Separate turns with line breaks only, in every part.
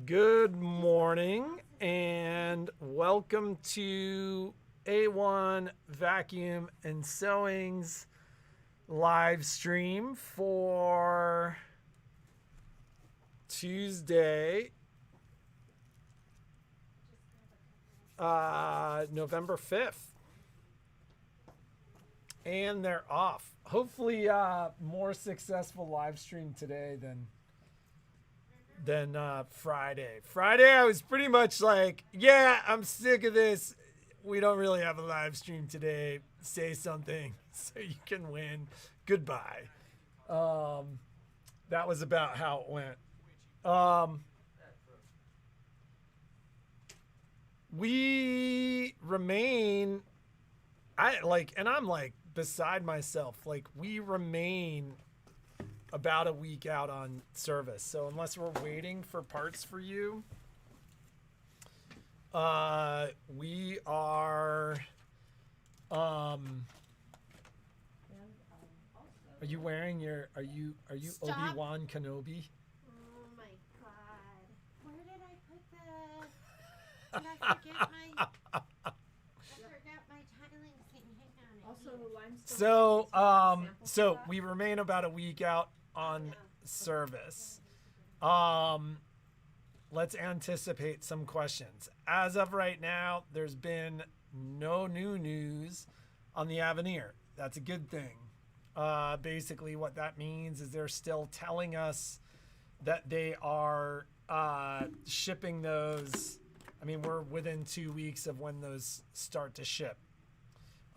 Good morning and welcome to A-1 Vacuum and Sewing's live stream for Tuesday, November 5th. And they're off. Hopefully more successful live stream today than Friday. Friday, I was pretty much like, yeah, I'm sick of this. We don't really have a live stream today. Say something so you can win. Goodbye. That was about how it went. We remain, I'm like beside myself. Like, we remain about a week out on service. So unless we're waiting for parts for you, we are, are you wearing your, are you
Stop.
Obi-Wan Kenobi?
Oh my god. Where did I put the... Did I forget my... I forgot my tiling thing. Hang on.
Also, so we remain about a week out on service. Let's anticipate some questions. As of right now, there's been no new news on the Avenir. That's a good thing. Basically what that means is they're still telling us that they are shipping those. I mean, we're within 2 weeks of when those start to ship.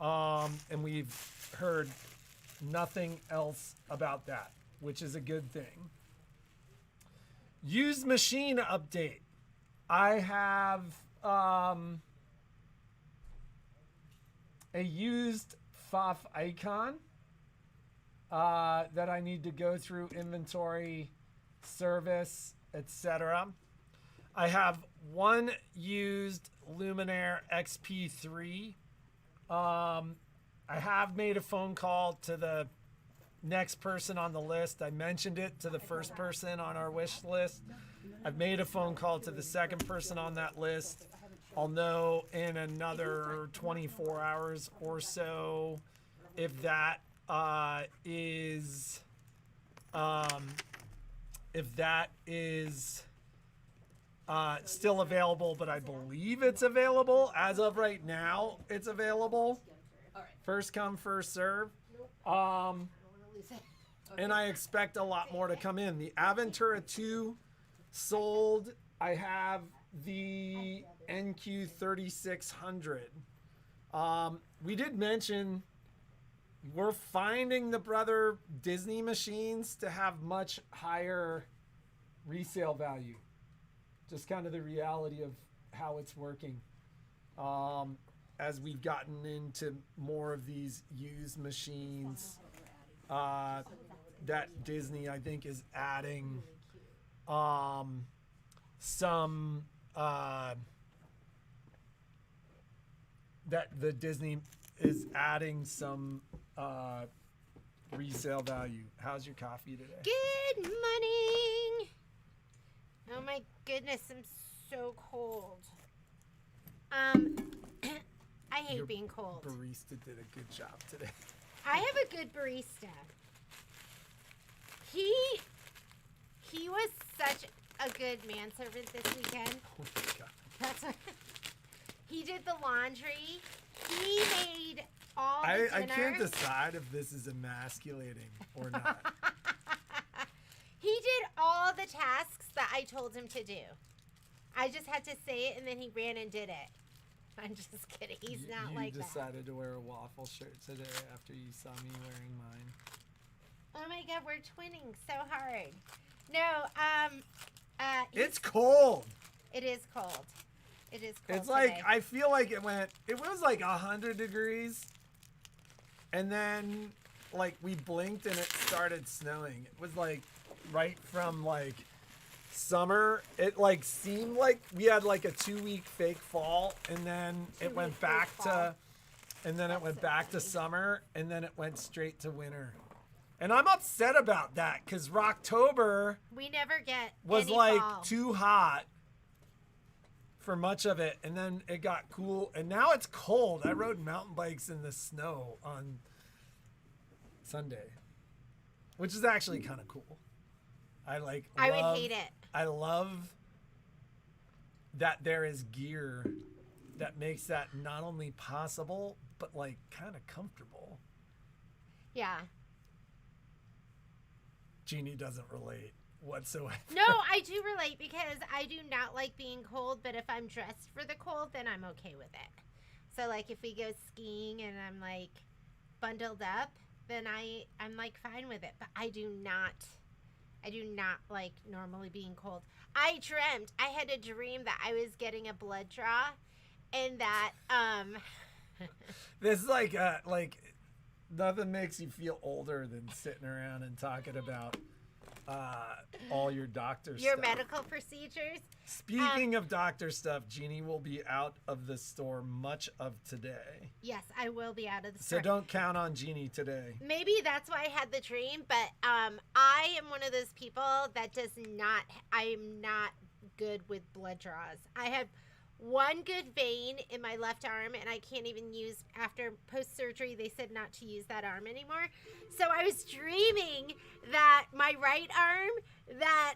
And we've heard nothing else about that, which is a good thing. Used machine update. I have a used FOF icon that I need to go through inventory, service, etc. I have one used Luminaire XP3. I have made a phone call to the next person on the list. I mentioned it to the first person on our wish list. I've made a phone call to the second person on that list. I'll know in another 24 hours or so if that is still available, but I believe it's available. As of right now, it's available. First come, first serve. And I expect a lot more to come in. The Aventura 2 sold. I have the NQ 3600. We did mention we're finding the Brother Disney machines to have much higher resale value. Just kind of the reality of how it's working. As we've gotten into more of these used machines, that Disney, I think, is adding some that the Disney is adding some resale value. How's your coffee today?
Good morning. Oh my goodness, I'm so cold. I hate being cold.
Barista did a good job today.
I have a good barista. He was such a good manservant this weekend.
Oh my God.
That's what, he did the laundry. He made all the dinner.
I can't decide if this is emasculating or not.
He did all the tasks that I told him to do. I just had to say it, and then he ran and did it. I'm just kidding. He's not like that.
You decided to wear a waffle shirt today after you saw me wearing mine.
Oh my God, we're twinning so hard. No,
it's cold.
It is cold. It is cold.
It's like,
today.
I feel like it was like 100 degrees. And then, like, we blinked and it started snowing. It was like right from like summer. It like seemed like we had like a 2-week fake fall, and then it went back to, and then it went back to summer, and then it went straight to winter. And I'm upset about that because Rocktober
We never get
was
any
like
fall.
too hot for much of it, and then it got cool, and now it's cold. I rode mountain bikes in the snow on Sunday, which is actually kind of cool. I would hate
it.
I love that there is gear that makes that not only possible but like kind of comfortable.
Yeah.
Jeannie doesn't relate whatsoever.
No, I do relate because I do not like being cold, but if I'm dressed for the cold, then I'm okay with it. So like if we go skiing and I'm like bundled up, then I'm like fine with it. But I do not like normally being cold. I had a dream that I was getting a blood draw and that
This is like nothing makes you feel older than sitting around and talking about all your doctor
your
stuff.
medical procedures.
Speaking of doctor stuff, Jeannie will be out of the store much of today.
Yes, I will be out of the store.
So don't count on Jeannie today.
Maybe that's why I had the dream, but I am one of those people that I'm not good with blood draws. I have one good vein in my left arm, and I can't even use, after post-surgery, they said not to use that arm anymore. So I was dreaming that my right arm, that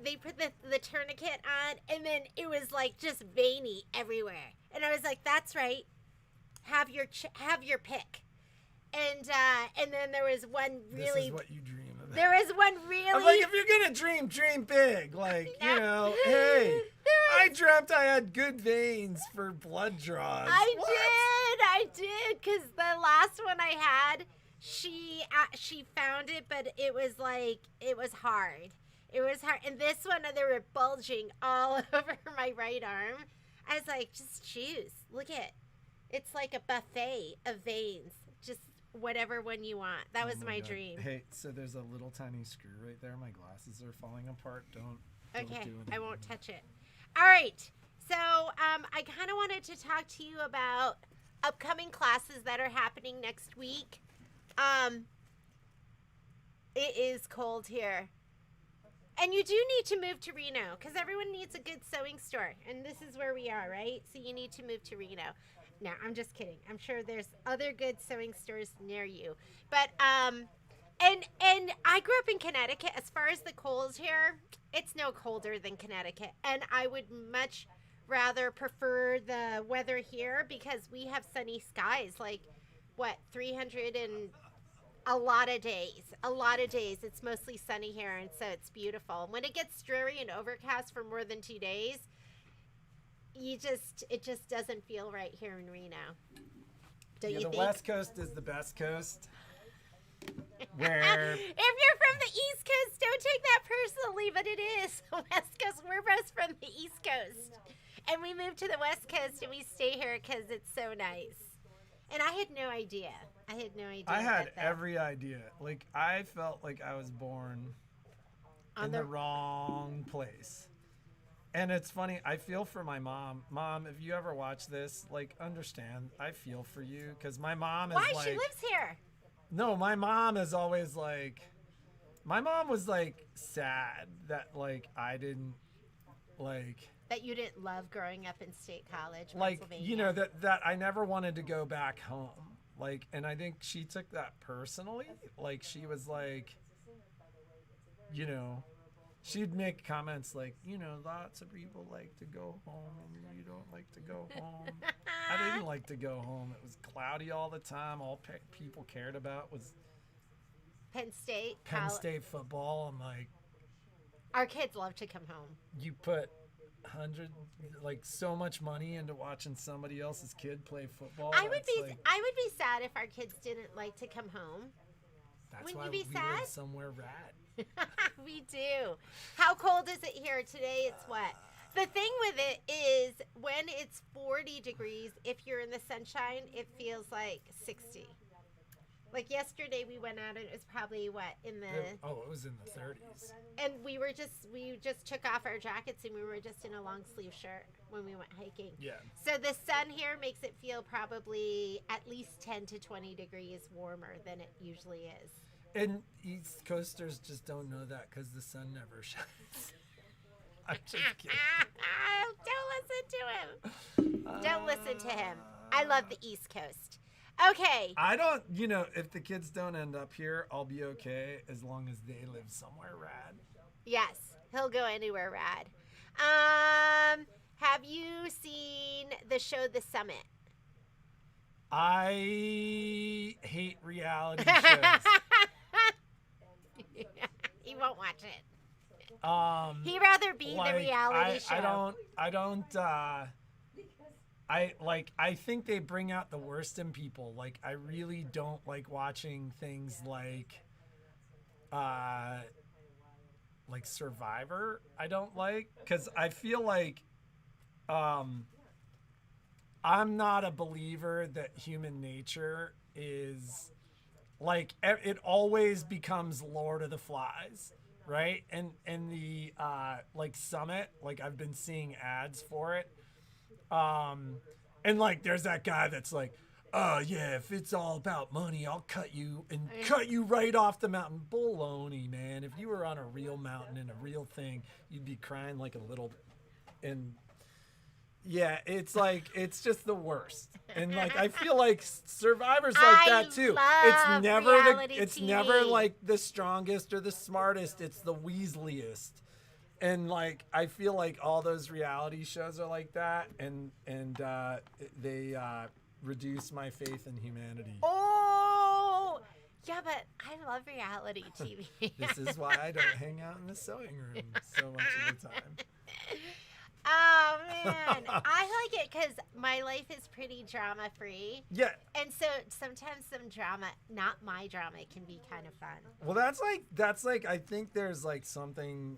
they put the tourniquet on, and then it was like just veiny everywhere. And I was like, that's right. Have your pick. And then there was one really...
This is what you dream about.
There was one really...
I'm like, if you're going to dream big. Like, hey, I dreamt I had good veins for blood draws.
I did, because the last one I had, she found it, but it was hard. It was hard. And this one, they were bulging all over my right arm. I was like, just choose. Look at it. It's like a buffet of veins. Just whatever one you want. That was my dream.
Hey, so there's a little tiny screw right there. My glasses are falling apart. Don't
Okay,
do anything.
I won't touch it. All right. So I kind of wanted to talk to you about upcoming classes that are happening next week. It is cold here. And you do need to move to Reno because everyone needs a good sewing store. And this is where we are, right? So you need to move to Reno. No, I'm just kidding. I'm sure there's other good sewing stores near you. But, and I grew up in Connecticut. As far as the colds here, it's no colder than Connecticut. And I would much rather prefer the weather here because we have sunny skies. Like, 300 and a lot of days. It's mostly sunny here, and so it's beautiful. And when it gets dreary and overcast for more than 2 days, it just doesn't feel right here in Reno. Don't you think?
The West Coast is the best coast. Where
if you're from the East Coast, don't take that personally, but it is the West Coast. We're both from the East Coast, and we moved to the West Coast, and we stay here because it's so nice. And I had no idea.
I had every idea. Like, I felt like I was born in the wrong place. And it's funny, I feel for my mom. Mom, if you ever watch this, like, understand, I feel for you. Because my mom is
Why?
like...
She lives here.
No, my mom is always like... My mom was, like, sad that, like, I didn't, like...
That you didn't love growing up in State College,
like,
Pennsylvania.
you know, that I never wanted to go back home. Like, and I think she took that personally. Like, she was like, you know, she'd make comments like, you know, lots of people like to go home and you don't like to go home. I didn't like to go home. It was cloudy all the time. All people cared about was
Penn State
football. I'm like,
our kids love to come home.
You put so much money into watching somebody else's kid play football.
I would be sad if our kids didn't like to come home.
Wouldn't
why
you
be
we
sad?
live somewhere rad.
We do. How cold is it here today? It's wet. The thing with it is when it's 40 degrees, if you're in the sunshine, it feels like 60. Like yesterday we went out and it was probably
it was in the 30s.
And we just took off our jackets and we were just in a long sleeve shirt when we went hiking.
Yeah.
So the sun here makes it feel probably at least 10 to 20 degrees warmer than it usually is.
And East Coasters just don't know that because the sun never shines. I'm just kidding.
Don't listen to him. Don't listen to him. I love the East Coast. Okay.
I don't, if the kids don't end up here, I'll be okay as long as they live somewhere rad.
Yes, he'll go anywhere rad. Have you seen the show The Summit?
I hate reality shows.
He won't watch it. He'd rather be the reality show.
I think they bring out the worst in people. Like, I really don't like watching things like Survivor. I don't like, because I feel like I'm not a believer that human nature is like, it always becomes Lord of the Flies, right? And the Summit, like, I've been seeing ads for it. And like, there's that guy that's like, oh yeah, if it's all about money, I'll cut you right off the mountain. Baloney, man. If you were on a real mountain and a real thing, you'd be crying like a little. And yeah, it's like, it's just the worst. And like, I feel like Survivor's like that too. It's never like the strongest or the smartest. It's the Weasleyest. And like, I feel like all those reality shows are like that, and they reduce my faith in humanity.
Oh, yeah, but I love reality TV.
This is why I don't hang out in the sewing room so much of the time.
Oh man, I like it because my life is pretty drama free.
Yeah.
And so sometimes some drama, not my drama, can be kind of fun.
Well, that's like I think there's like something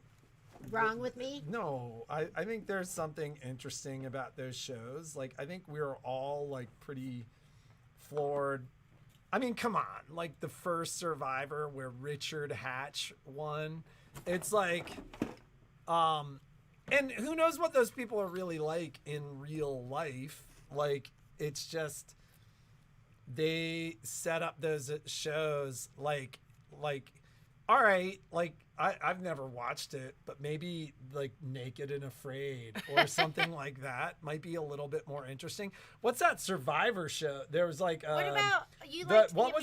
wrong with me?
No, I think there's something interesting about those shows. Like, I think we're all like pretty floored. I mean, come on, like the first Survivor where Richard Hatch won. It's like, and who knows what those people are really like in real life. Like, it's just, they set up those shows like, all right, like, I've never watched it, but maybe like Naked and Afraid or something like that might be a little bit more interesting. What's that Survivor show? There was like
what about you? What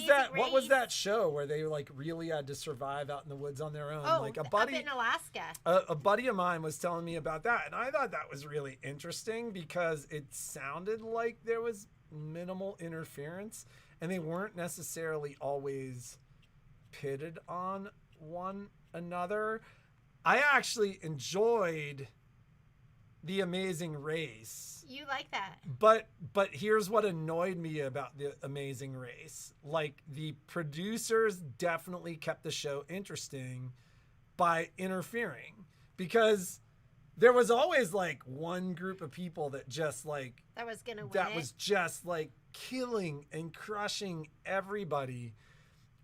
was that show where they like really had to survive out in the woods on their own?
Oh,
like a buddy
up in Alaska.
A buddy of mine was telling me about that, and I thought that was really interesting because it sounded like there was minimal interference, and they weren't necessarily always pitted on one another. I actually enjoyed The Amazing Race.
You like that?
But here's what annoyed me about The Amazing Race. Like, the producers definitely kept the show interesting by interfering, because there was always like one group of people that just like
that was gonna win.
That was just like killing and crushing everybody.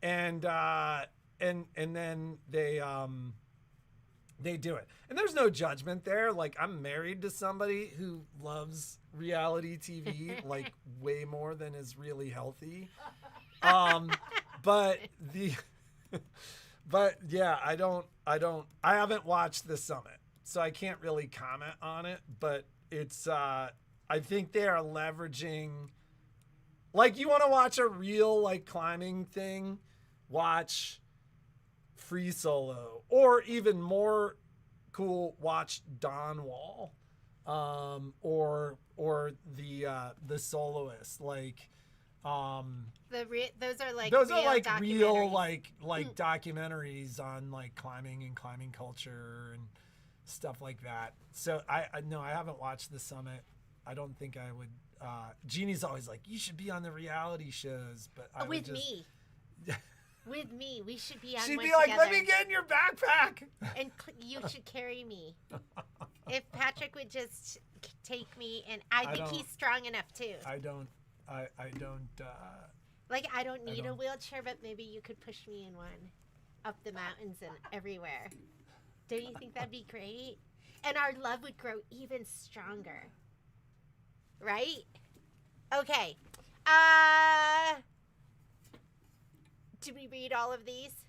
And then they do it. And there's no judgment there. Like, I'm married to somebody who loves reality TV like way more than is really healthy. But yeah, I haven't watched The Summit, so I can't really comment on it, but it's I think they are leveraging, like, you want to watch a real like climbing thing, watch Free Solo, or even more cool, watch Dawn Wall, or the Soloist. Like,
those are like
real documentaries on like climbing and climbing culture and stuff like that. So I haven't watched The Summit. I don't think I would. Jeannie's always like, you should be on the reality shows, but I
with me. With me, we should be on
She'd
one
be like,
together.
let me get in your backpack.
And you should carry me. If Patrick would just take me, and I think he's strong enough too.
I don't.
Like, I don't need a wheelchair, but maybe you could push me in one up the mountains and everywhere. Don't you think that'd be great? And our love would grow even stronger. Right? Okay. Did we read all of these?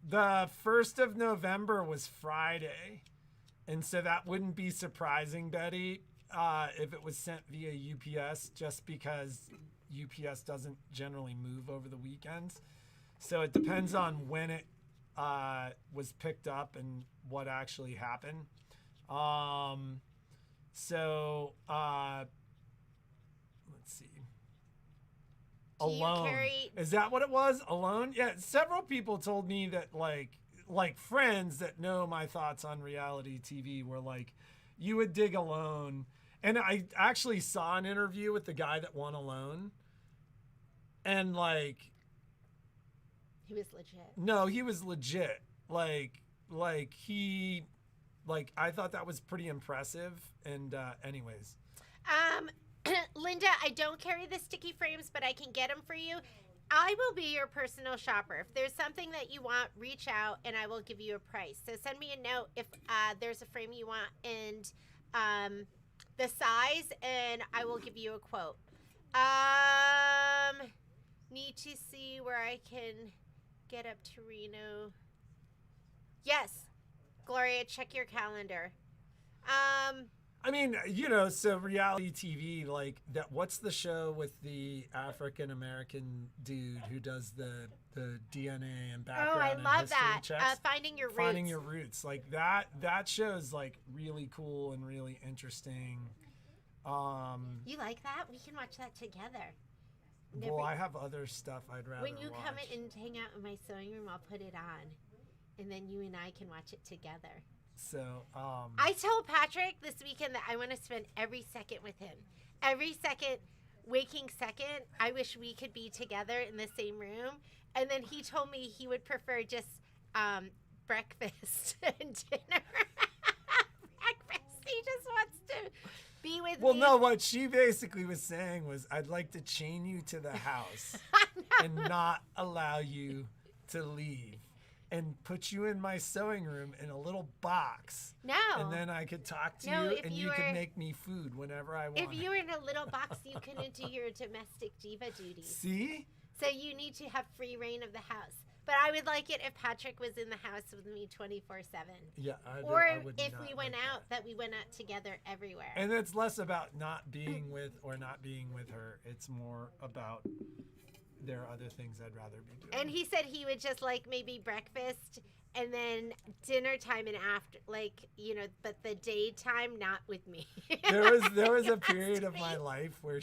The 1st of November was Friday. And so that wouldn't be surprising, Betty, if it was sent via UPS, just because UPS doesn't generally move over the weekends. So it depends on when it was picked up and what actually happened. Let's see. Alone. Is that what it was? Alone? Yeah, several people told me that like friends that know my thoughts on reality TV were like, you would dig Alone. And I actually saw an interview with the guy that won Alone. And like,
he was legit.
No, he was legit. I thought that was pretty impressive. And anyways.
Linda, I don't carry the sticky frames, but I can get them for you. I will be your personal shopper. If there's something that you want, reach out and I will give you a price. So send me a note if there's a frame you want and the size, and I will give you a quote. Need to see where I can get up to Reno. Yes, Gloria, check your calendar.
I mean, so reality TV, like that. What's the show with the African American dude who does the DNA and background?
Oh, I love that.
Checks?
Finding Your Roots.
Finding Your Roots, like that. That show's like really cool and really interesting.
You like that? We can watch that together.
Well, I have other stuff I'd rather
When you
watch.
come in and hang out in my sewing room, I'll put it on, and then you and I can watch it together.
So,
I told Patrick this weekend that I want to spend every second with him. Every second, waking second, I wish we could be together in the same room. And then he told me he would prefer just breakfast and dinner. Breakfast. He just wants to be with me.
Well, no, what she basically was saying was, I'd like to chain you to the house and not allow you to leave. And put you in my sewing room in a little box.
No.
And then I could talk to you and you could make me food whenever I want.
If you were in a little box, you couldn't do your domestic diva duties.
See?
So you need to have free reign of the house. But I would like it if Patrick was in the house with me 24/7.
Yeah,
I would if we went out, that we went out together everywhere.
And it's less about not being with or not being with her. It's more about there are other things I'd rather be doing.
And he said he would just like maybe breakfast and then dinner time and after, but the daytime not with me.
There was a period of my life where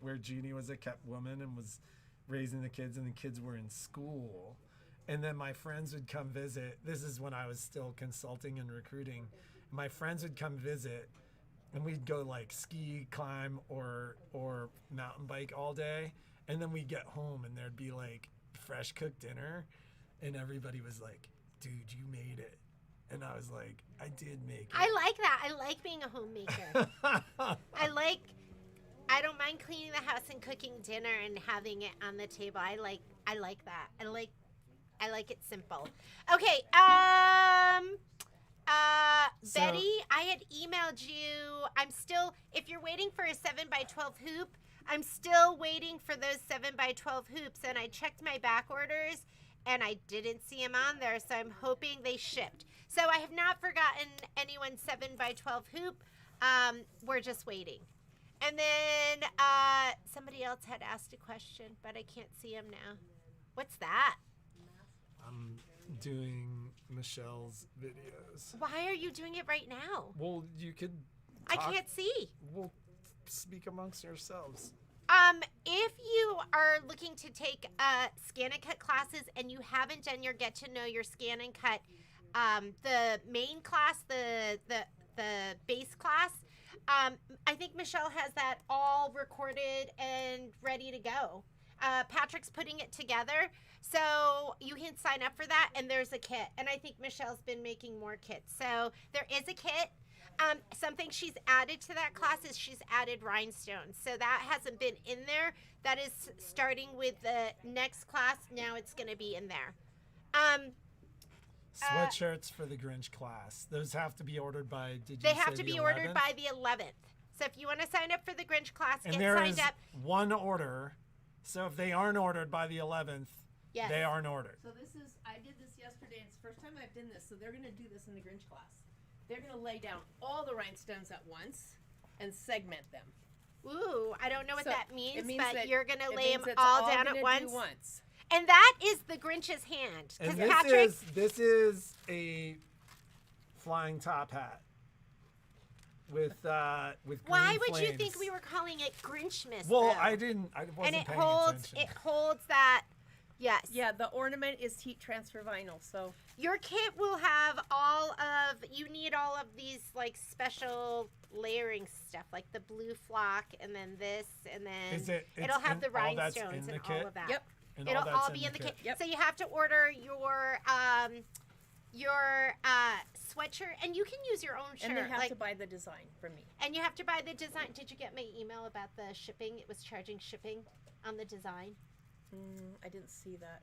where Jeannie was a kept woman and was raising the kids, and the kids were in school, and then my friends would come visit. This is when I was still consulting and recruiting. My friends would come visit, and we'd go like ski, climb, or mountain bike all day. And then we'd get home and there'd be like fresh cooked dinner, and everybody was like, dude, you made it. And I was like, I did make it.
I like that. I like being a homemaker. I don't mind cleaning the house and cooking dinner and having it on the table. I like that. I like it simple. Okay, Betty, I had emailed you. I'm still, if you're waiting for a 7x12 hoop, I'm still waiting for those 7x12 hoops, and I checked my back orders, and I didn't see them on there, so I'm hoping they shipped. So I have not forgotten anyone's 7x12 hoop. We're just waiting. And then somebody else had asked a question, but I can't see him now. What's that?
I'm doing Michelle's videos.
Why are you doing it right now?
Well, you could
talk. I can't see.
We'll speak amongst yourselves.
If you are looking to take scan and cut classes and you haven't done your get to know your scan and cut, the main class, the base class, I think Michelle has that all recorded and ready to go. Patrick's putting it together, so you can sign up for that, and there's a kit. And I think Michelle's been making more kits. So there is a kit. Something she's added to that class is she's added rhinestones. So that hasn't been in there. That is starting with the next class. Now it's going to be in there.
Sweatshirts for the Grinch class. Those have to be ordered by,
They have to be ordered by the 11th. So if you want to sign up for the Grinch class,
and
get
there
signed
is
up.
one order So if they aren't ordered by the 11th,
Yes.
they aren't ordered.
So I did this yesterday. It's the first time I've done this. So they're going to do this in the Grinch class. They're going to lay down all the rhinestones at once and segment them.
Ooh, I don't know what
So
that means,
it means
but
that-
you're going to
it
lay
means
them
it's
all down
gonna
at
do
once.
once.
And that is the Grinch's hand.
And
Because Patrick,
this is a flying top hat with green
why would you
flames.
think we were calling it Grinchmas?
Well,
though?
I wasn't
And it
paying
holds
attention.
that. Yes.
Yeah, the ornament is heat transfer vinyl. So
Your kit will have you need all of these like special layering stuff, like the blue flock, and then this, and then it'll have the rhinestones and all of that.
Yep.
And
It'll
that's
all be in the kit.
Yep.
So you have to order your sweatshirt, and you can use your own shirt.
and they have
like,
to buy the design from me.
and you have to buy the design. Did you get my email about the shipping? It was charging shipping on the design.
I didn't see that.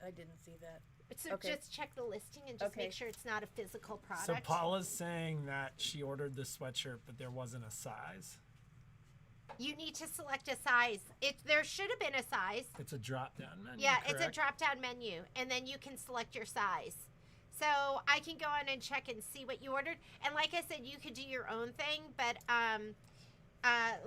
I didn't see that.
So
Okay.
just check the listing and just
Okay.
make sure it's not a physical product.
So Paula's saying that she ordered the sweatshirt, but there wasn't a size.
You need to select a size. There should have been a size.
It's a drop-down menu.
Yeah, it's a
correct?
drop-down menu, and then you can select your size. So I can go on and check and see what you ordered. And like I said, you could do your own thing, but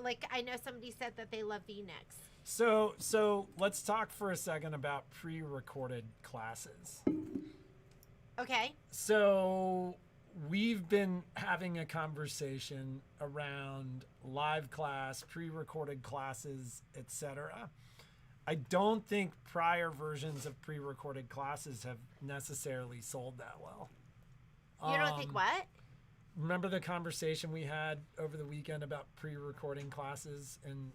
like I know somebody said that they love V-necks.
So let's talk for a second about pre-recorded classes.
Okay.
So we've been having a conversation around live class, pre-recorded classes, etc. I don't think prior versions of pre-recorded classes have necessarily sold that well.
You don't think what?
Remember the conversation we had over the weekend about pre-recording classes and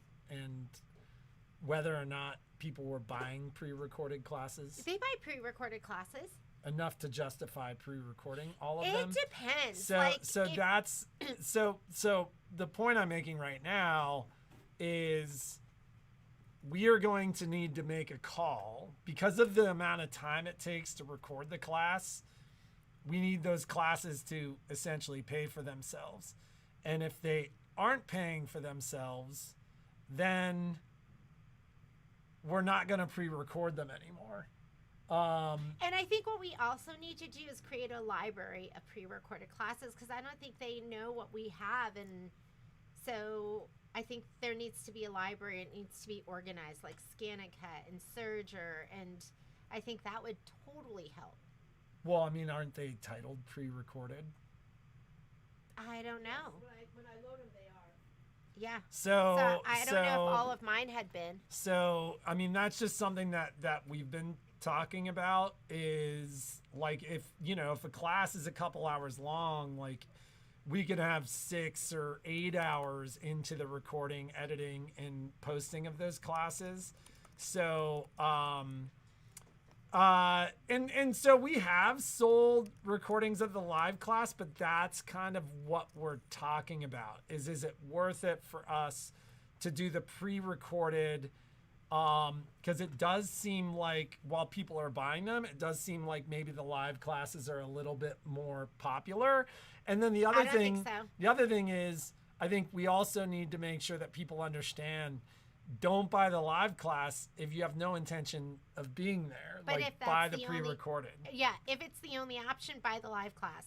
whether or not people were buying pre-recorded classes
They buy pre-recorded classes.
enough to justify pre-recording all of
It
them?
depends.
So
like, if-
that's so the point I'm making right now is we are going to need to make a call because of the amount of time it takes to record the class. We need those classes to essentially pay for themselves. And if they aren't paying for themselves, then we're not going to pre-record them anymore.
And I think what we also need to do is create a library of pre-recorded classes because I don't think they know what we have, and so I think there needs to be a library. It needs to be organized, like Scan and Cut and Serger, and I think that would totally help.
Well, I mean, aren't they titled pre-recorded?
I don't know.
When I load them, they are.
Yeah.
So
I don't know if all of mine had been.
So, I mean, that's just something that we've been talking about is like if a class is a couple hours long, like we could have 6 or 8 hours into the recording, editing, and posting of those classes. So, and so we have sold recordings of the live class, but that's kind of what we're talking about is it worth it for us to do the pre-recorded? Because it does seem like while people are buying them, it does seem like maybe the live classes are a little bit more popular. And then the other
don't think so.
the other thing is, I think we also need to make sure that people understand, don't buy the live class if you have no intention of being there.
But
like
if that's
buy the
the only-
pre-recorded.
Yeah, if it's the only option, buy the live class.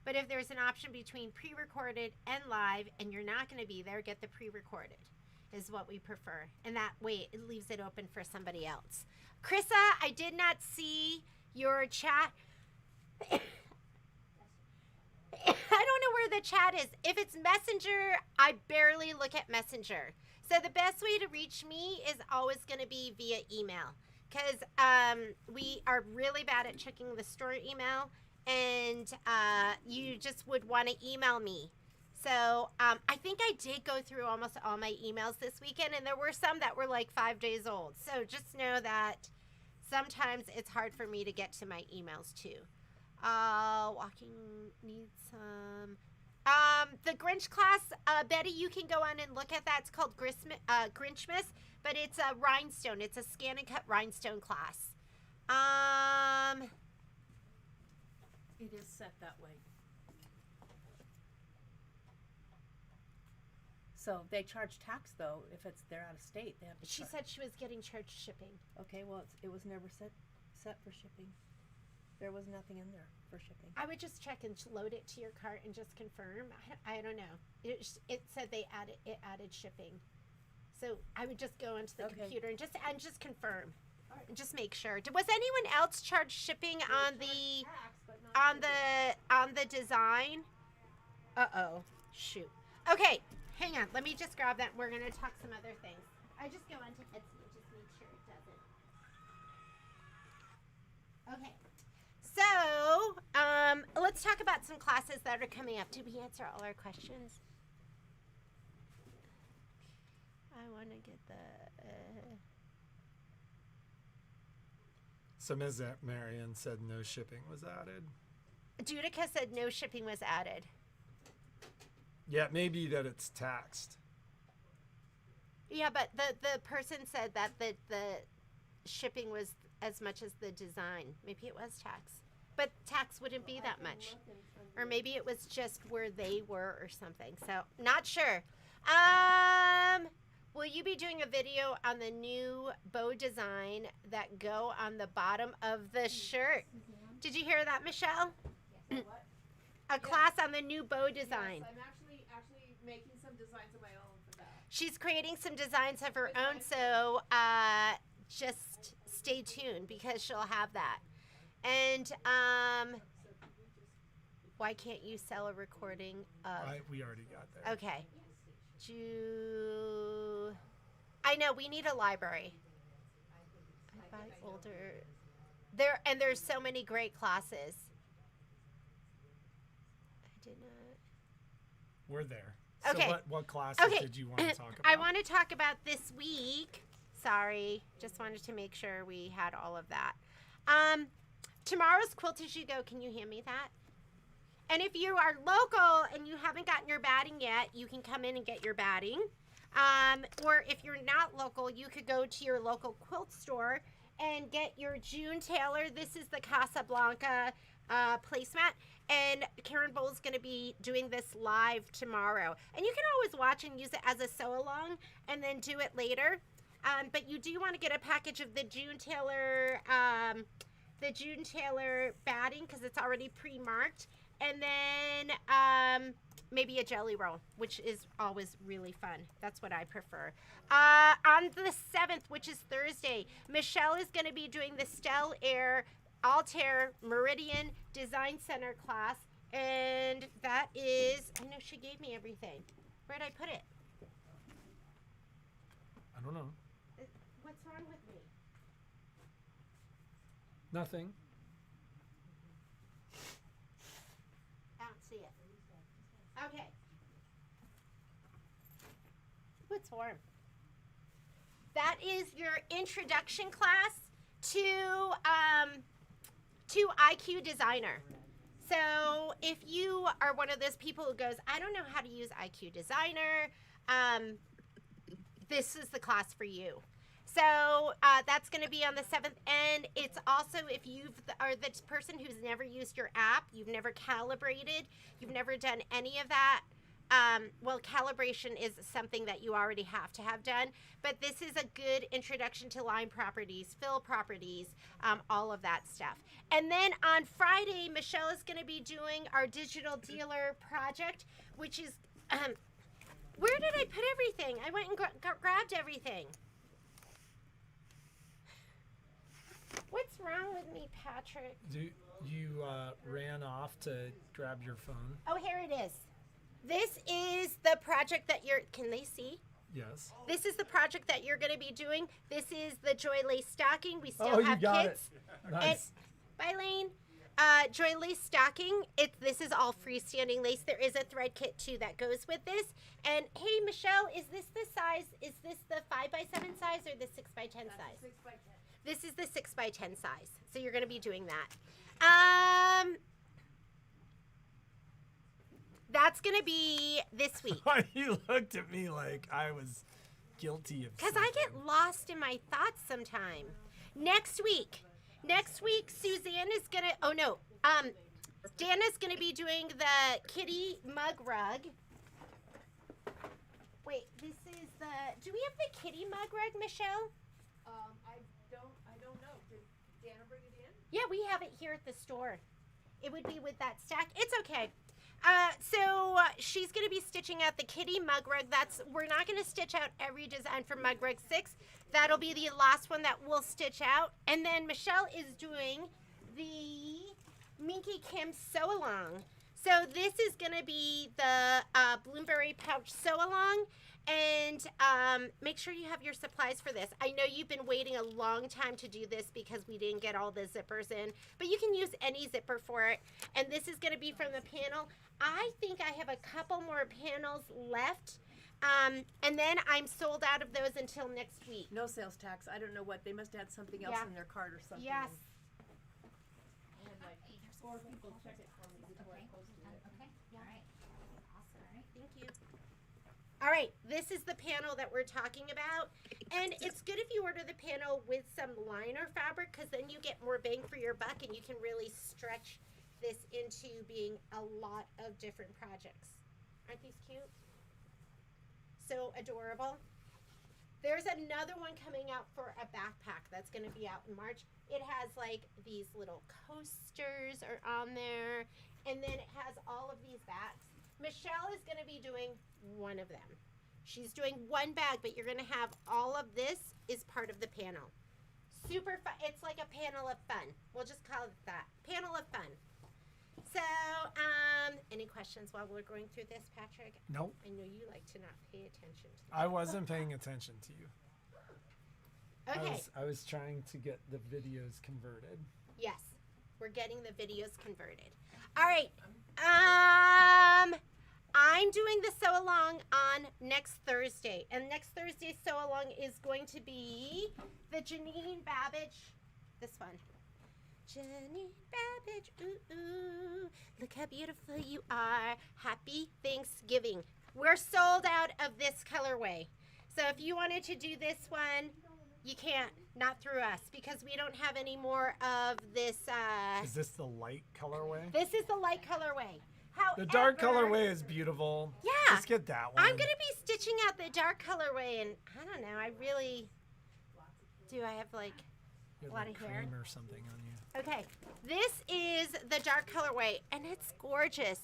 But if there's an option between pre-recorded and live, and you're not going to be there, get the pre-recorded. Is what we prefer. And that way it leaves it open for somebody else. Krissa, I did not see your chat. I don't know where the chat is. If it's Messenger, I barely look at Messenger. So the best way to reach me is always going to be via email. Because we are really bad at checking the store email. And you just would want to email me. So I think I did go through almost all my emails this weekend, and there were some that were like 5 days old. So just know that sometimes it's hard for me to get to my emails too. Walking needs some. The Grinch class, Betty, you can go on and look at that. It's called Grinchmas, but it's a rhinestone. It's a Scan and Cut rhinestone class.
It is set that way. So they charge tax though if they're out of state. They have to.
She said she was getting charged shipping.
Okay, well it was never set for shipping. There was nothing in there for shipping.
I would just check and load it to your cart and just confirm. I don't know. It said it added shipping, so I would just go into the computer and just confirm, and just make sure. Was anyone else charged shipping on the design? Shoot. Okay, hang on. Let me just grab that. We're gonna talk some other things. I just go onto Etsy and just make sure it doesn't. Okay. So, let's talk about some classes that are coming up. Did we answer all our questions? I want to get the...
So Ms. Marion said no shipping was added.
Judica said no shipping was added.
Yeah, maybe that it's taxed.
Yeah, but the person said that the shipping was as much as the design. Maybe it was tax. But tax wouldn't be that much. Or maybe it was just where they were or something. So, not sure. Will you be doing a video on the new bow design that go on the bottom of the shirt? Did you hear that, Michelle?
Yes, what?
A class on the new bow design.
Yes, I'm actually making some designs of my own for that.
She's creating some designs of her own, so just stay tuned because she'll have that. And why can't you sell a recording of?
We already got there.
Okay. I know we need a library. I buy older. There's so many great classes. I did not.
We're there. So
Okay.
what classes did you want to talk about?
I want to talk about this week. Sorry, just wanted to make sure we had all of that. Tomorrow's Quilt As You Go. Can you hand me that? And if you are local and you haven't gotten your batting yet, you can come in and get your batting. Or if you're not local, you could go to your local quilt store and get your June Taylor. This is the Casablanca placemat. And Karen Bowles is going to be doing this live tomorrow. And you can always watch and use it as a sew-along and then do it later. But you do want to get a package of the June Taylor batting because it's already pre-marked. And then maybe a jelly roll, which is always really fun. That's what I prefer. On the 7th, which is Thursday, Michelle is going to be doing the Stell Air Altair Meridian Design Center class. And that is, I know she gave me everything. Where'd I put it?
I don't know.
What's wrong with me?
Nothing.
I don't see it. Okay. What's warm? That is your introduction class to IQ Designer. So if you are one of those people who goes, I don't know how to use IQ Designer, this is the class for you. So that's going to be on the 7th, and it's also if you are the person who's never used your app, you've never calibrated, you've never done any of that. Well, calibration is something that you already have to have done, but this is a good introduction to line properties, fill properties, all of that stuff. And then on Friday, Michelle is going to be doing our digital dealer project, which is, where did I put everything? I went and grabbed everything. What's wrong with me, Patrick?
You ran off to grab your phone?
Oh, here it is. This is the project that can they see?
Yes.
This is the project that you're going to be doing. This is the Joy Lace stocking. We still
Oh,
have
you got
kits.
it. Nice.
Bye, Lane. Joy Lace stocking. This is all freestanding lace. There is a thread kit too that goes with this. And hey, Michelle, is this the size? Is this the 5x7 size or the 6x10 size?
6x10.
This is the 6x10 size. So you're going to be doing that. That's going to be this week.
Why you looked at me like I was guilty of
Because
something?
I get lost in my thoughts sometime. Next week, Suzanne is going to, Dana's going to be doing the kitty mug rug. Wait, this is the. Do we have the kitty mug rug, Michelle?
I don't know. Did Dana bring it in?
Yeah, we have it here at the store. It would be with that stack. It's okay. She's going to be stitching out the kitty mug rug. We're not going to stitch out every design for mug rug 6. That'll be the last one that we'll stitch out. And then Michelle is doing the Minky Kim sew along. So this is going to be the Bloomberry pouch sew along. And make sure you have your supplies for this. I know you've been waiting a long time to do this because we didn't get all the zippers in, but you can use any zipper for it. And this is going to be from the panel. I think I have a couple more panels left. And then I'm sold out of those until next week.
No sales tax. I don't know what. They must have had something else in their cart or something.
Yes.
I had like 4 people check it for me before I posted it.
Okay. All right. Awesome. All right.
Thank you. All right, this is the panel that we're talking about. And it's good if you order the panel with some liner fabric because then you get more bang for your buck and you can really stretch this into being a lot of different projects. Aren't these cute? So adorable. There's another one coming out for a backpack that's going to be out in March. It has like these little coasters are on there. And then it has all of these bags. Michelle is going to be doing one of them. She's doing one bag, but you're going to have all of this is part of the panel. Super fun. It's like a panel of fun. We'll just call it that. Panel of fun. So, any questions while we're going through this, Patrick?
Nope.
I know you like to not pay attention to
I wasn't paying attention to you.
Okay.
I was trying to get the videos converted.
Yes. We're getting the videos converted. All right. I'm doing the sew along on next Thursday. And next Thursday's sew along is going to be the Janine Babbage. This one. Janine Babbage. Ooh, ooh. Look how beautiful you are. Happy Thanksgiving. We're sold out of this colorway. So if you wanted to do this one, you can't. Not through us because we don't have any more of this.
Is this the light colorway?
This is the light colorway. However,
The dark colorway is beautiful.
Yeah.
Just get that one.
I'm going to be stitching out the dark colorway, and I don't know. I really do. I have like
You
a
have
lot of hair.
cream or something on you.
Okay, this is the dark colorway, and it's gorgeous.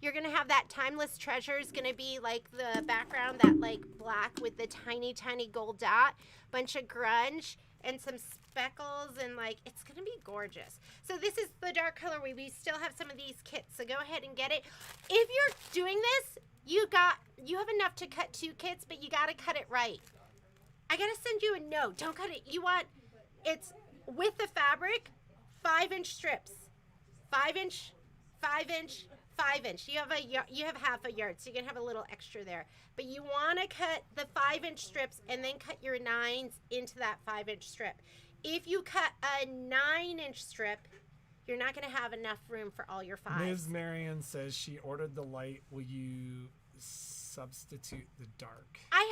You're going to have that timeless treasure is going to be like the background, that like black with the tiny, tiny gold dot, bunch of grunge, and some speckles, and like it's going to be gorgeous. So this is the dark colorway. We still have some of these kits, so go ahead and get it. If you're doing this, you have enough to cut 2 kits, but you got to cut it right. I got to send you a note. Don't cut it. It's with the fabric, 5-inch strips. 5-inch, 5-inch, 5-inch. You have half a yard, so you're gonna have a little extra there. But you want to cut the 5-inch strips and then cut your 9s into that 5-inch strip. If you cut a 9-inch strip, you're not gonna have enough room for all your 5s.
Ms. Marion says she ordered the light. Will you substitute the dark?
I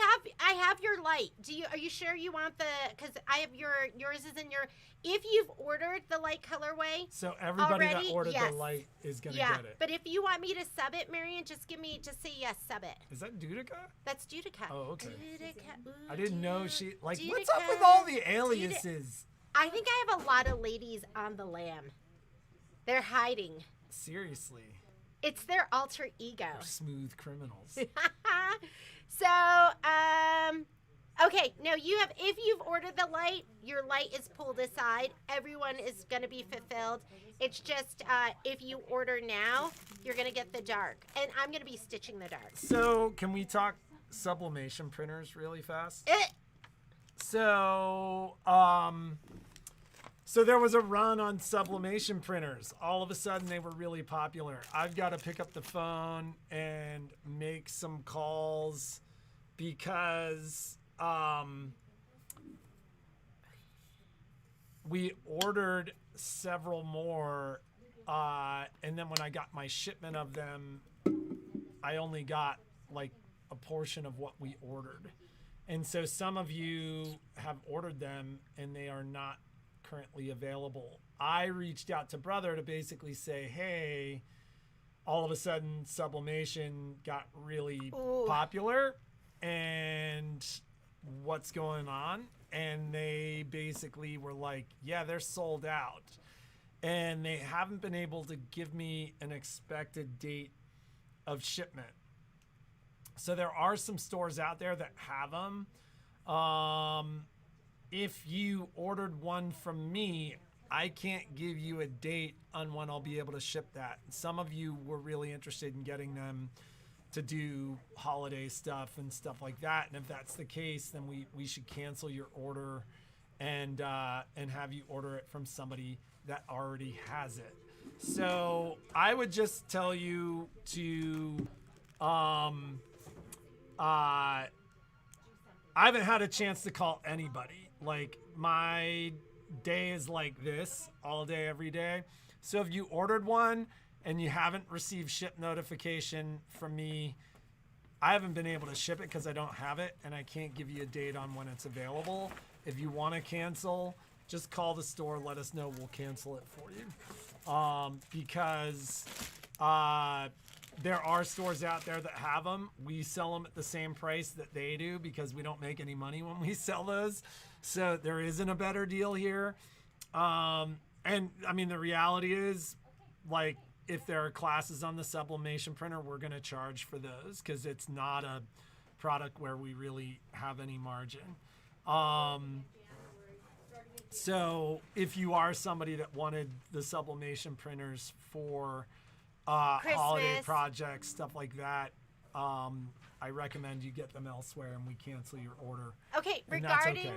have your light. Are you sure you want because I have yours is in your, if you've ordered the light colorway.
So everybody
already,
that ordered
yes.
the light is gonna
Yeah,
get it.
but if you want me to sub it, Marion, just say yes, sub it.
Is that Dudica?
That's Judica.
Oh, okay.
Judica, ooh,
I didn't know
Judica,
what's
Judica,
up with all the aliases?
I think I have a lot of ladies on the lam. They're hiding.
Seriously.
It's their alter ego.
They're smooth criminals.
So, okay, now if you've ordered the light, your light is pulled aside. Everyone is going to be fulfilled. It's just, if you order now, you're going to get the dark. And I'm going to be stitching the dark.
So, can we talk sublimation printers really fast? So there was a run on sublimation printers. All of a sudden, they were really popular. I've got to pick up the phone and make some calls because we ordered several more, and then when I got my shipment of them, I only got like a portion of what we ordered. And so some of you have ordered them and they are not currently available. I reached out to Brother to basically say, hey, all of a sudden sublimation got really popular. and what's going on. And they basically were like, yeah, they're sold out. And they haven't been able to give me an expected date of shipment. So there are some stores out there that have them. If you ordered one from me, I can't give you a date on when I'll be able to ship that. Some of you were really interested in getting them to do holiday stuff and stuff like that. And if that's the case, then we should cancel your order and have you order it from somebody that already has it. So I would just tell you to, I haven't had a chance to call anybody. Like, my day is like this all day, every day. So if you ordered one and you haven't received ship notification from me, I haven't been able to ship it because I don't have it, and I can't give you a date on when it's available. If you want to cancel, just call the store, let us know, we'll cancel it for you. Because there are stores out there that have them. We sell them at the same price that they do because we don't make any money when we sell those. So there isn't a better deal here. And I mean, the reality is, like, if there are classes on the sublimation printer, we're going to charge for those because it's not a product where we really have any margin. So if you are somebody that wanted the sublimation printers for holiday projects, stuff like that, I recommend you get them elsewhere and we cancel your order.
Okay, regarding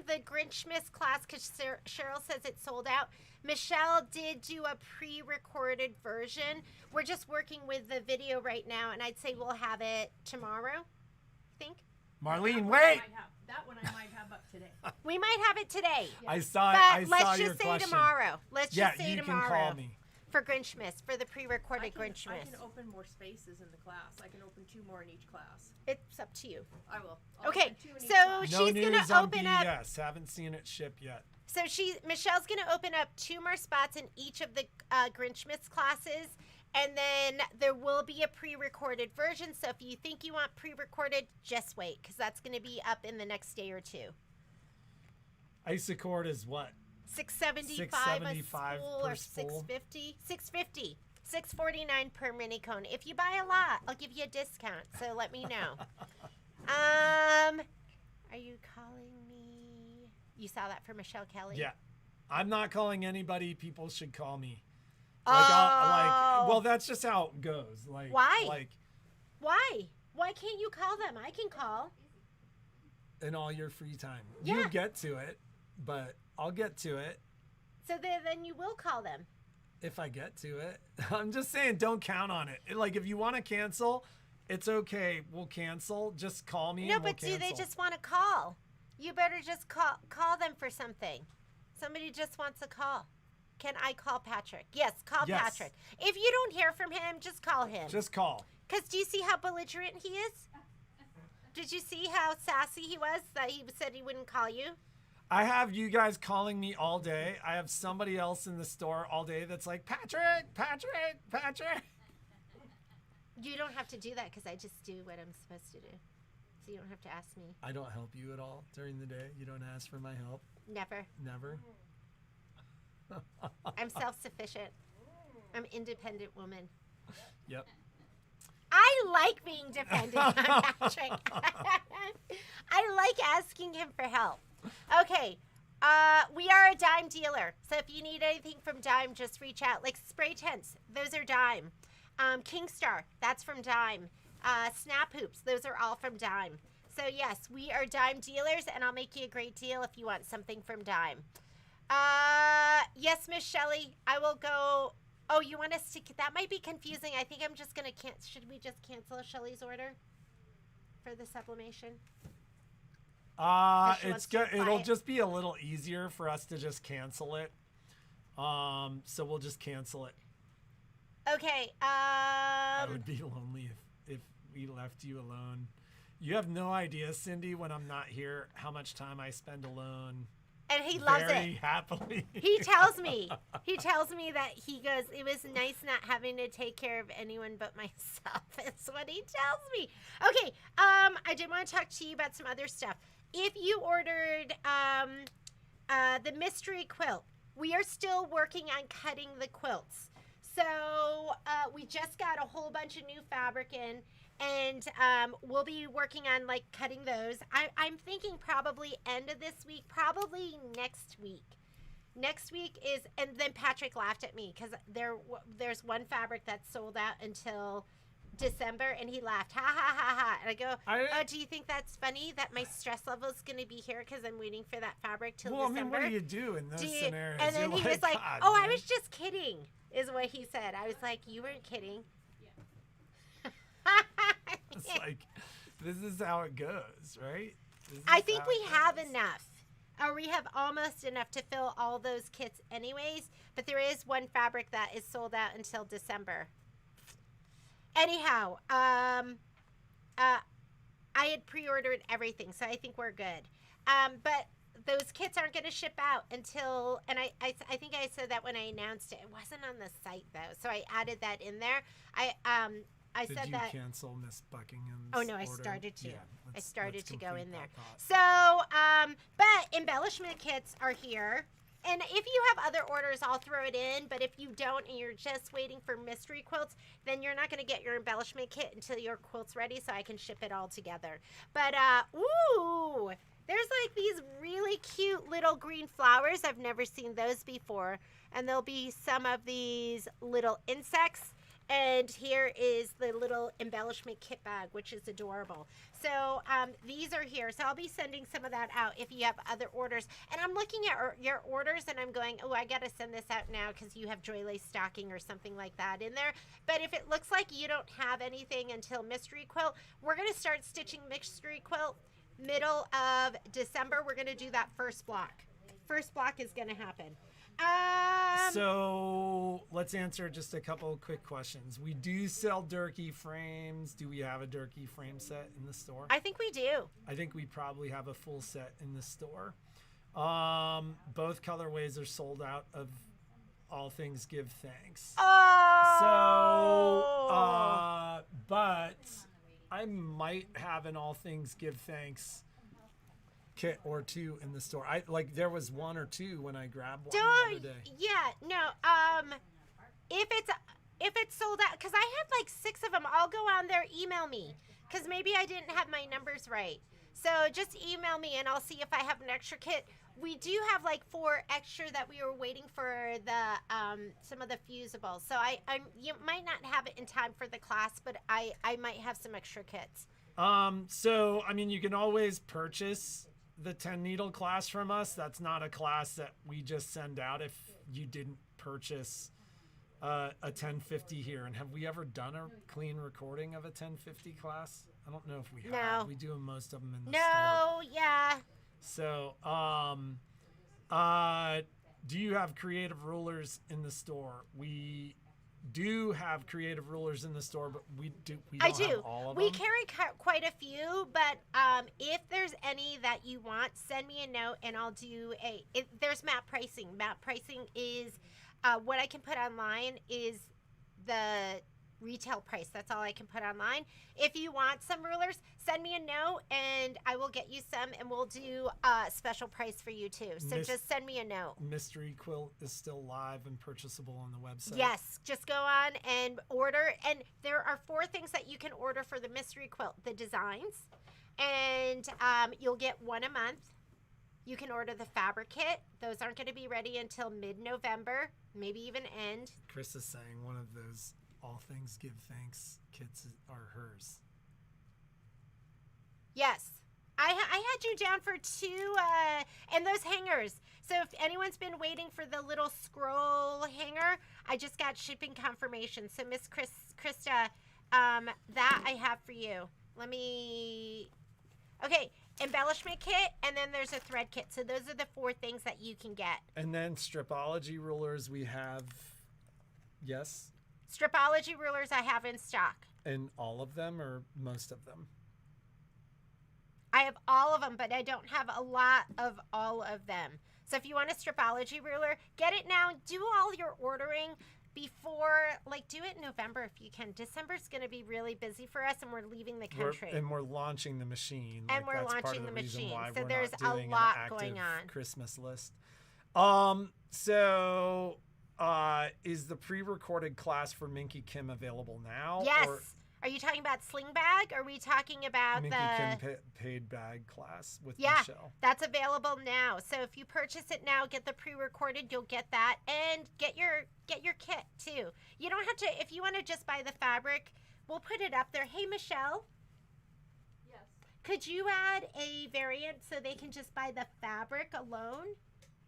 the Grinchmas class, because Cheryl says it's sold out, Michelle did do a pre-recorded version. We're just working with the video right now, and I'd say we'll have it tomorrow, I think.
Marlene, wait!
That one I might have up today.
We might have it today.
I saw
but
your
let's just say
question.
tomorrow. Let's just say
you
tomorrow.
can call me.
For Grinchmas, for the pre-recorded Grinchmas.
I can open more spaces in the class. I can open 2 more in each class.
It's up to you.
I will. I'll
Okay,
open 2 in each
so
class.
No
she's
news
gonna
on
open up.
BS. Haven't seen it ship yet.
So Michelle's gonna open up 2 more spots in each of the Grinchmas classes, and then there will be a pre-recorded version. So if you think you want pre-recorded, just wait, because that's gonna be up in the next day or 2.
Isacord is what?
$675 a spool or $650. $650. $649 per mini cone. If you buy a lot, I'll give you a discount. So let me know. Are you calling me? You saw that for Michelle Kelly?
Yeah. I'm not calling anybody. People should call me.
Oh.
Well, that's just how it goes. Like,
why? Why? Why can't you call them? I can call.
In all your free time.
Yeah.
You get to it, but I'll get to it.
So then you will call them.
If I get to it. I'm just saying, don't count on it. Like, if you want to cancel, it's okay. We'll cancel. Just call me.
No,
and we'll
but do
cancel.
they just want to call? You better just call them for something. Somebody just wants a call. Can I call Patrick? Yes, call Patrick. If you don't hear from him, just call him.
Just call.
Because do you see how belligerent he is? Did you see how sassy he was that he said he wouldn't call you?
I have you guys calling me all day. I have somebody else in the store all day that's like, Patrick.
You don't have to do that because I just do what I'm supposed to do. So you don't have to ask me.
I don't help you at all during the day. You don't ask for my help.
Never.
Never.
I'm self-sufficient. I'm an independent woman.
Yep.
I like being dependent on Patrick. I like asking him for help. Okay. We are a dime dealer. So if you need anything from Dime, just reach out. Like spray tents, those are Dime. Kingstar, that's from Dime. Snap hoops, those are all from Dime. So yes, we are Dime dealers, and I'll make you a great deal if you want something from Dime. Yes, Miss Shelley, I will go. Oh, you want us to? That might be confusing. I think I'm just gonna cancel. Should we just cancel Shelley's order for the sublimation?
It's good. It'll just be a little easier for us to just cancel it. So we'll just cancel it.
Okay.
I would be lonely if we left you alone. You have no idea, Cindy, when I'm not here, how much time I spend alone
And he loves
very
it.
happily.
He tells me that he goes, it was nice not having to take care of anyone but myself. That's what he tells me. Okay, I did want to talk to you about some other stuff. If you ordered the mystery quilt, we are still working on cutting the quilts. So we just got a whole bunch of new fabric in, and we'll be working on like cutting those. I'm thinking probably end of this week, probably next week. Next week is, and then Patrick laughed at me because there's one fabric that's sold out until December, and he laughed, ha ha ha ha. And I go, oh, do you think that's funny that my stress level is going to be here because I'm waiting for that fabric till December?
I mean, what do you do in those scenarios?
And then
You're
he was like,
God,
oh,
man.
I was just kidding, is what he said. I was like, you weren't kidding.
It's like, this is how it goes, right?
I think we have enough. Or we have almost enough to fill all those kits anyways, but there is one fabric that is sold out until December. Anyhow, I had pre-ordered everything, so I think we're good. But those kits aren't going to ship out until, and I think I said that when I announced it. It wasn't on the site though, so I added that in there. I
Did
said
you
that.
cancel Miss Buckingham's
Oh no, I
order?
started to.
Yeah,
I started to go in there.
that
So, but embellishment kits are here. And if you have other orders, I'll throw it in. But if you don't and you're just waiting for mystery quilts, then you're not going to get your embellishment kit until your quilt's ready so I can ship it all together. But, ooh, there's like these really cute little green flowers. I've never seen those before. And there'll be some of these little insects. And here is the little embellishment kit bag, which is adorable. So these are here. So I'll be sending some of that out if you have other orders. And I'm looking at your orders and I'm going, oh, I got to send this out now because you have Joy Lace stocking or something like that in there. But if it looks like you don't have anything until Mystery Quilt, we're going to start stitching Mystery Quilt middle of December. We're going to do that first block. First block is going to happen.
So let's answer just a couple of quick questions. We do sell Durkee frames. Do we have a Durkee frame set in the store?
I think we do.
I think we probably have a full set in the store. Both colorways are sold out of All Things Give Thanks.
Oh!
So, but I might have an All Things Give Thanks kit or two in the store. There was one or two when I grabbed one the other day.
Yeah, no. If it's sold out, because I had like 6 of them. I'll go on there, email me, because maybe I didn't have my numbers right. So just email me and I'll see if I have an extra kit. We do have like 4 extra that we were waiting for the some of the fusibles. So you might not have it in time for the class, but I might have some extra kits.
So I mean, you can always purchase the 10 needle class from us. That's not a class that we just send out if you didn't purchase a 1050 here. And have we ever done a clean recording of a 1050 class? I don't know if we have.
No.
We do most of them in the store.
No, yeah.
So, do you have creative rulers in the store? We do have creative rulers in the store, but we don't have all of them.
We carry quite a few, but if there's any that you want, send me a note and I'll do there's map pricing. Map pricing is what I can put online is the retail price. That's all I can put online. If you want some rulers, send me a note and I will get you some and we'll do a special price for you too. So just send me a note.
Mystery Quilt is still live and purchasable on the website.
Yes, just go on and order. And there are 4 things that you can order for the Mystery Quilt. The designs, and you'll get 1 a month. You can order the fabric kit. Those aren't going to be ready until mid-November, maybe even end.
Chris is saying one of those All Things Give Thanks kits are hers.
Yes. I had you down for 2, and those hangers. So if anyone's been waiting for the little scroll hanger, I just got shipping confirmation. So Miss Krista, that I have for you. Okay, embellishment kit, and then there's a thread kit. So those are the 4 things that you can get.
And then Stripology rulers we have, yes?
Stripology rulers I have in stock.
And all of them or most of them?
I have all of them, but I don't have a lot of all of them. So if you want a stripology ruler, get it now. Do all your ordering before, like, do it in November if you can. December's going to be really busy for us, and we're leaving the country.
We're launching the machine.
And we're
that's part
launching
of
the
reason
machine.
why
So
we're
there's
not
a
doing
lot
an active
going on.
Christmas list. So is the pre-recorded class for Minky Kim available now?
Yes.
Or
Are you talking about Sling Bag? Or are we talking about
Minky
the...
Kim paid bag class with
Yeah,
Michelle?
that's available now. So if you purchase it now, get the pre-recorded, you'll get that, and get your kit too. You don't have to, if you want to just buy the fabric, we'll put it up there. Hey, Michelle,
Yes.
could you add a variant so they can just buy the fabric alone?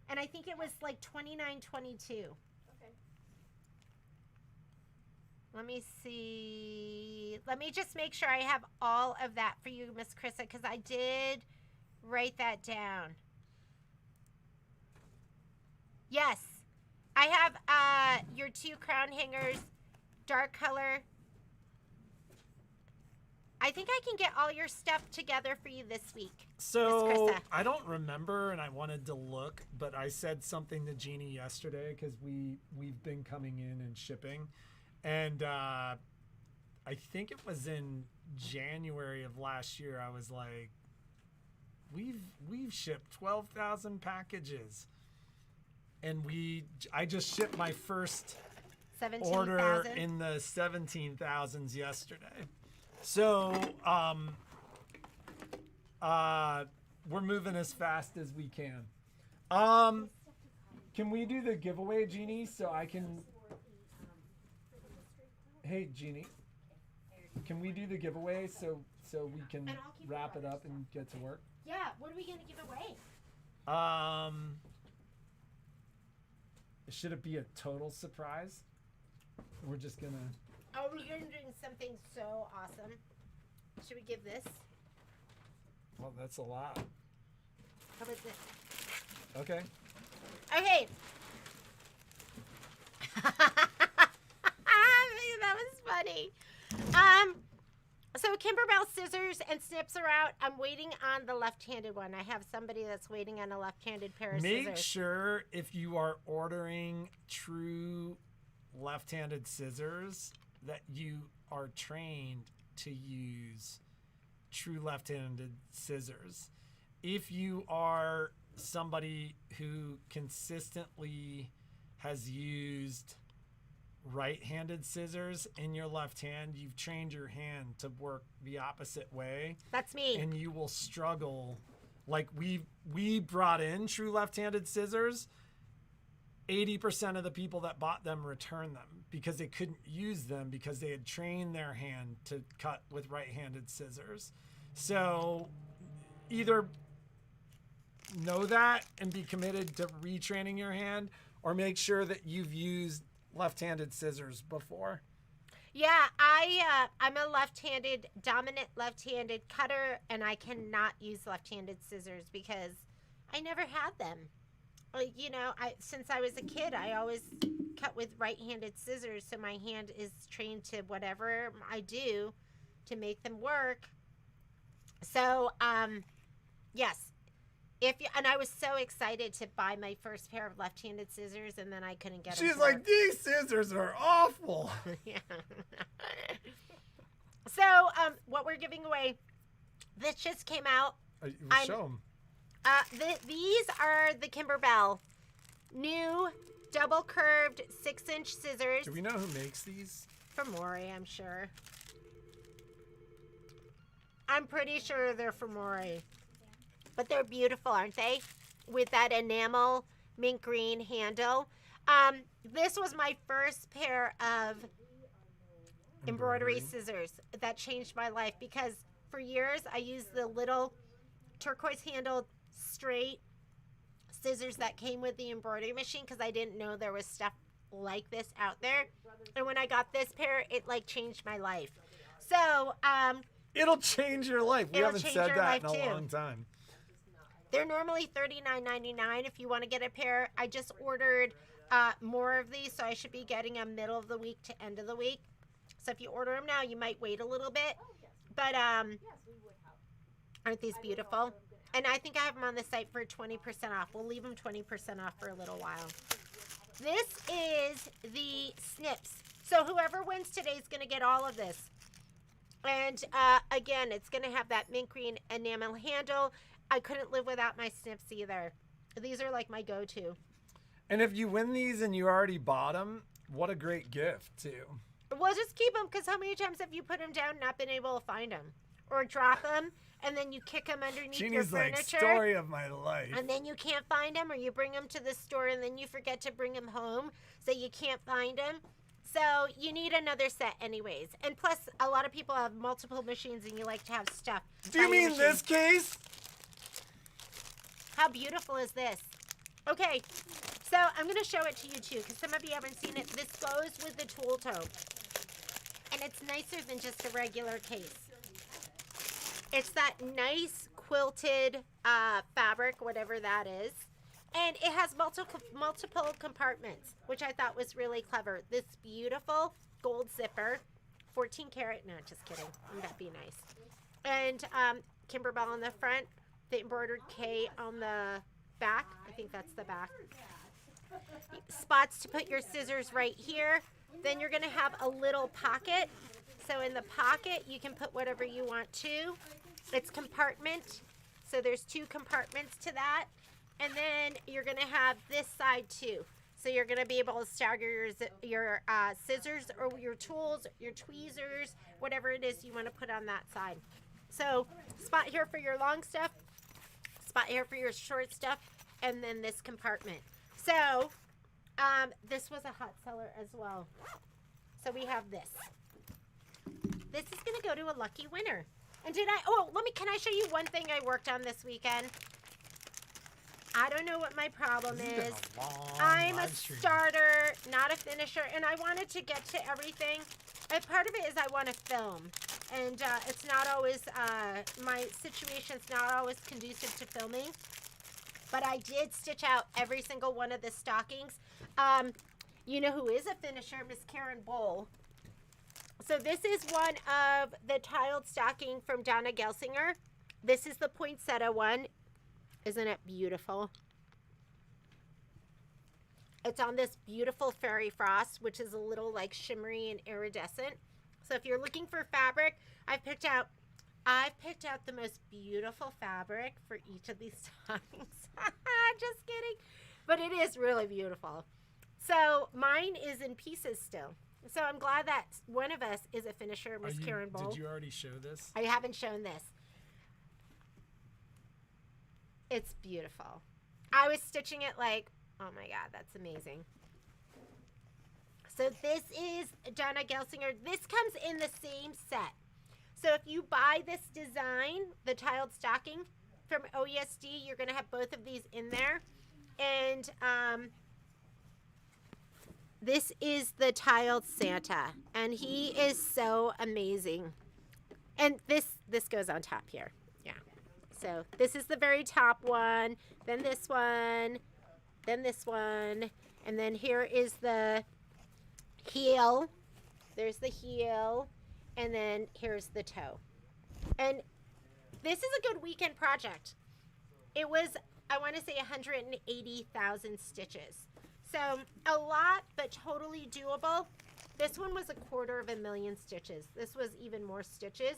And I think it was like $29.22.
Okay.
Let me see. Let me just make sure I have all of that for you, Miss Krista, because I did write that down. Yes. I have your 2 crown hangers, dark color. I think I can get all your stuff together for you this week.
So
Miss Krista.
I don't remember, and I wanted to look, but I said something to Jeannie yesterday because we've been coming in and shipping, and I think it was in January of last year. I was like, we've shipped 12,000 packages, and I just shipped my first order
17,000.
in the 17,000s yesterday. So, we're moving as fast as we can. Can we do the giveaway, Jeannie, so I can... Hey, Jeannie, can we do the giveaway so we can
And I'll keep
wrap
the
it up and get to work?
Yeah, what are we going to give away?
Should it be a total surprise? We're just gonna...
Oh, we're doing something so awesome. Should we give this?
Well, that's a lot.
How about this?
Okay.
Okay. That was funny. So Kimberbell scissors and snips are out. I'm waiting on the left-handed one. I have somebody that's waiting on a left-handed pair of
Make
scissors.
sure if you are ordering true left-handed scissors that you are trained to use true left-handed scissors. If you are somebody who consistently has used right-handed scissors in your left hand, you've trained your hand to work the opposite way,
That's me.
and you will struggle. Like we brought in true left-handed scissors. 80% of the people that bought them returned them because they couldn't use them because they had trained their hand to cut with right-handed scissors. So either know that and be committed to retraining your hand, or make sure that you've used left-handed scissors before.
Yeah, I'm a dominant left-handed cutter, and I cannot use left-handed scissors because I never had them. Like, you know, since I was a kid, I always cut with right-handed scissors, so my hand is trained to whatever I do to make them work. So, yes. And I was so excited to buy my first pair of left-handed scissors, and then I couldn't get them.
She's like, these scissors are awful.
Yeah. So, what we're giving away, this just came out.
Show them.
These are the Kimberbell new double curved 6-inch scissors.
Do we know who makes these?
From Maury, I'm sure. I'm pretty sure they're from Maury. But they're beautiful, aren't they? With that enamel mint green handle. This was my first pair of embroidery scissors that changed my life, because for years I used the little turquoise handled straight scissors that came with the embroidery machine because I didn't know there was stuff like this out there. And when I got this pair, it like changed my life. So
It'll change your life. We
It'll
haven't
change
said
your
that in
life,
a
too.
long time.
they're normally $39.99 if you want to get a pair. I just ordered more of these, so I should be getting them middle of the week to end of the week. So if you order them now, you might wait a little bit. But aren't these beautiful? And I think I have them on the site for 20% off. We'll leave them 20% off for a little while. This is the snips. So whoever wins today is going to get all of this. And again, it's going to have that mint green enamel handle. I couldn't live without my snips either. These are like my go-to.
And if you win these and you already bought them, what a great gift too.
Well, just keep them, because how many times have you put them down and not been able to find them? Or drop them, and then you kick them underneath your
Jeannie's like,
furniture.
story of my life.
And then you can't find them, or you bring them to the store and then you forget to bring them home, so you can't find them. So you need another set anyways. And plus, a lot of people have multiple machines and you like to have stuff.
Do you
by your
mean this
machine.
case?
How beautiful is this? Okay, so I'm going to show it to you too, because some of you haven't seen it. This goes with the tool tote. And it's nicer than just a regular case. It's that nice quilted fabric, whatever that is. And it has multiple compartments, which I thought was really clever. This beautiful gold zipper, 14 karat. No, just kidding. Wouldn't that be nice? And Kimberbell on the front, the embroidered K on the back. I think that's the back. Spots to put your scissors right here. Then you're going to have a little pocket. So in the pocket, you can put whatever you want to. It's compartment. So there's 2 compartments to that. And then you're going to have this side too. So you're going to be able to stagger your scissors or your tools, your tweezers, whatever it is you want to put on that side. So spot here for your long stuff, spot here for your short stuff, and then this compartment. So this was a hot seller as well. So we have this. This is going to go to a lucky winner. And can I show you one thing I worked on this weekend? I don't know what my problem is. I'm a starter, not a finisher, and I wanted to get to everything. And part of it is I want to film, and it's not always, my situation's not always conducive to filming. But I did stitch out every single one of the stockings. You know who is a finisher? Miss Karen Bowl. So this is one of the tiled stocking from Donna Gelsinger. This is the poinsettia one. Isn't it beautiful? It's on this beautiful fairy frost, which is a little like shimmery and iridescent. So if you're looking for fabric, I've picked out the most beautiful fabric for each of these stockings. Just kidding. But it is really beautiful. So mine is in pieces still. So I'm glad that one of us is a finisher, Miss Karen Bowl.
Did you already show this?
I haven't shown this. It's beautiful. I was stitching it like, oh my God, that's amazing. So this is Donna Gelsinger. This comes in the same set. So if you buy this design, the tiled stocking from OESD, you're going to have both of these in there. And this is the tiled Santa. And he is so amazing. And this goes on top here. Yeah. So this is the very top one, then this one, then this one, and then here is the heel. There's the heel, and then here's the toe. And this is a good weekend project. It was, I want to say, 180,000 stitches. So a lot, but totally doable. This one was 250,000 stitches. This was even more stitches.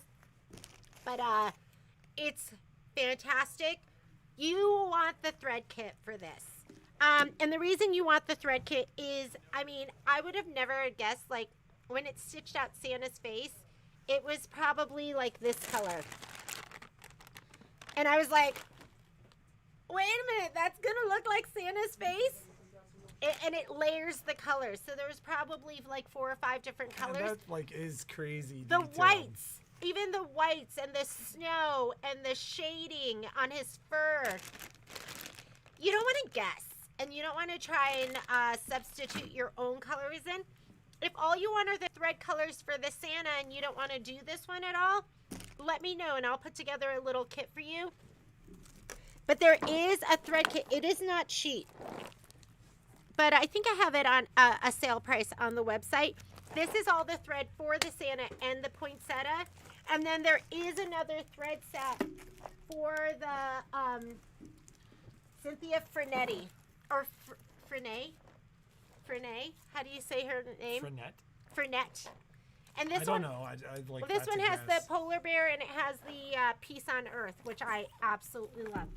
But it's fantastic. You want the thread kit for this. And the reason you want the thread kit is, I mean, I would have never guessed, like, when it stitched out Santa's face, it was probably like this color. And I was like, wait a minute, that's going to look like Santa's face? And it layers the colors. So there's probably like 4 or 5 different colors.
And that like is crazy.
The
detailed.
whites. Even the whites and the snow and the shading on his fur. You don't want to guess. And you don't want to try and substitute your own colors in. If all you want are the thread colors for the Santa and you don't want to do this one at all, let me know and I'll put together a little kit for you. But there is a thread kit. It is not cheap. But I think I have it on a sale price on the website. This is all the thread for the Santa and the poinsettia. And then there is another thread set for the Cynthia Frenetti. Or Frenet? Frenet? How do you say her name? Frenette. And this
I don't know. I like.
Well, this one has the polar bear and it has the Peace on Earth, which I absolutely love.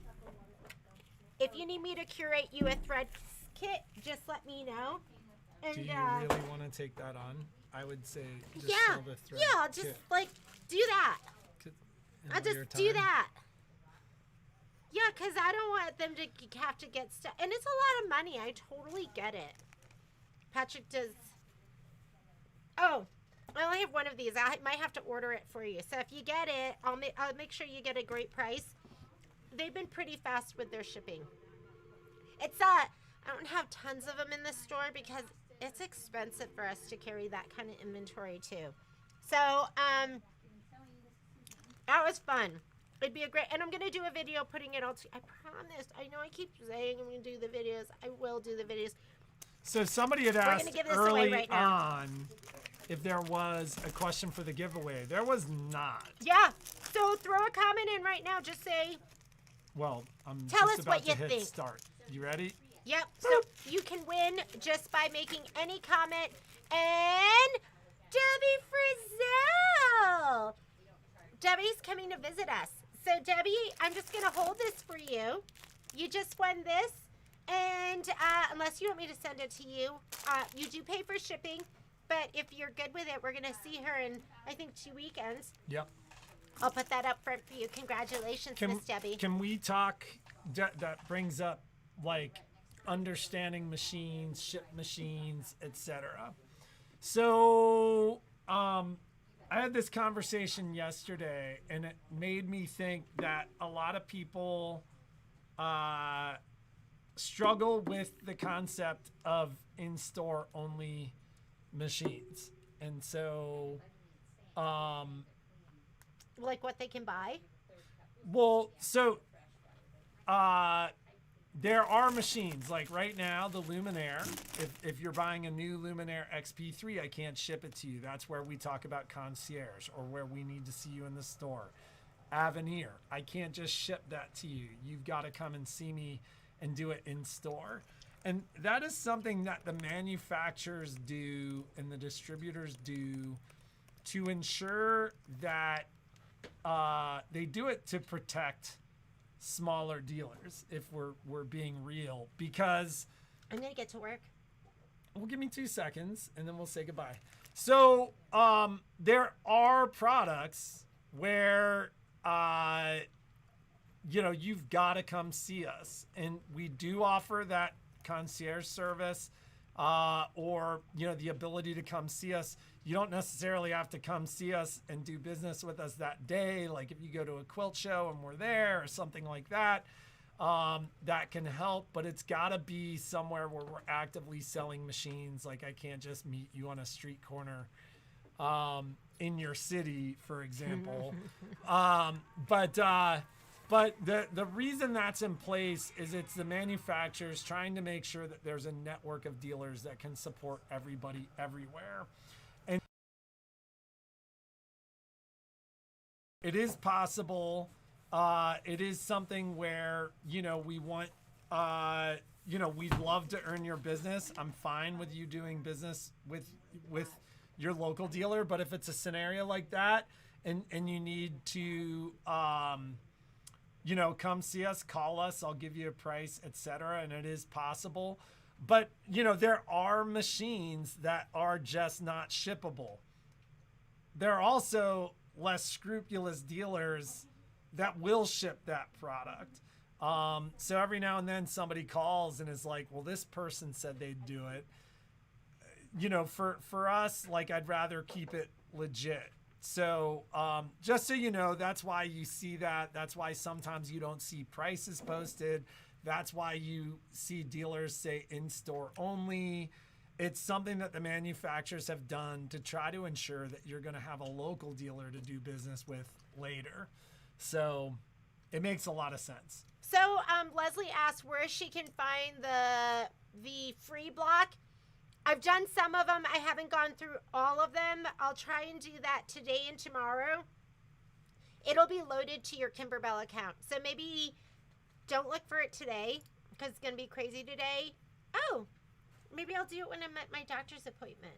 If you need me to curate you a thread kit, just let me know. And,
do you really want to take that on? I would say just
yeah,
sell the thread
yeah, just
kit.
like do that.
In
I'll
all your
just do
time.
that. Yeah, because I don't want them to have to get stuck. And it's a lot of money. I totally get it. Patrick does. Oh, I only have one of these. I might have to order it for you. So if you get it, I'll make sure you get a great price. They've been pretty fast with their shipping. It's I don't have tons of them in the store because it's expensive for us to carry that kind of inventory too. So that was fun. It'd be a great, and I'm gonna do a video putting it all. I promise. I know I keep saying I'm gonna do the videos. I will do the videos.
So somebody had
We're gonna
asked
give this away
early
right now.
on if there was a question for the giveaway. There was not.
Yeah. So throw a comment in right now. Just say,
Well, I'm
Tell
just
us
about
what
to
you
hit
think.
start. You ready?
yep. So you can win just by making any comment. And Debbie Frizzell. Debbie's coming to visit us. So Debbie, I'm just gonna hold this for you. You just won this. And unless you want me to send it to you, you do pay for shipping. But if you're good with it, we're going to see her in, I think, 2 weekends.
Yep.
I'll put that up front for you. Congratulations, Miss Debbie.
Can we talk? That brings up like understanding machines, ship machines, etc. So I had this conversation yesterday, and it made me think that a lot of people struggle with the concept of in-store only machines. And so
Like what they can buy?
well, so there are machines like right now, the Luminaire. If you're buying a new Luminaire XP3, I can't ship it to you. That's where we talk about concierge, or where we need to see you in the store. Avenir, I can't just ship that to you. You've got to come and see me and do it in store. And that is something that the manufacturers do and the distributors do to ensure that they do it to protect smaller dealers, if we're being real. Because
I'm going to get to work.
well, give me 2 seconds and then we'll say goodbye. So there are products where you've got to come see us, and we do offer that concierge service, or the ability to come see us. You don't necessarily have to come see us and do business with us that day. Like if you go to a quilt show and we're there or something like that, that can help, but it's got to be somewhere where we're actively selling machines. Like I can't just meet you on a street corner in your city, for example. But the reason that's in place is it's the manufacturers trying to make sure that there's a network of dealers that can support everybody everywhere. And it is possible. It is something where, we want, we'd love to earn your business. I'm fine with you doing business with your local dealer. But if it's a scenario like that and you need to, come see us, call us, I'll give you a price, etc. And it is possible. But, there are machines that are just not shippable. There are also less scrupulous dealers that will ship that product. So every now and then somebody calls and is like, well, this person said they'd do it. For us, like, I'd rather keep it legit. So just so you know, that's why you see that. That's why sometimes you don't see prices posted. That's why you see dealers say in-store only. It's something that the manufacturers have done to try to ensure that you're going to have a local dealer to do business with later. So it makes a lot of sense.
So Leslie asked where she can find the free block. I've done some of them. I haven't gone through all of them. I'll try and do that today and tomorrow. it'll be loaded to your Kimberbell account. So maybe don't look for it today because it's going to be crazy today. Oh, maybe I'll do it when I'm at my doctor's appointment.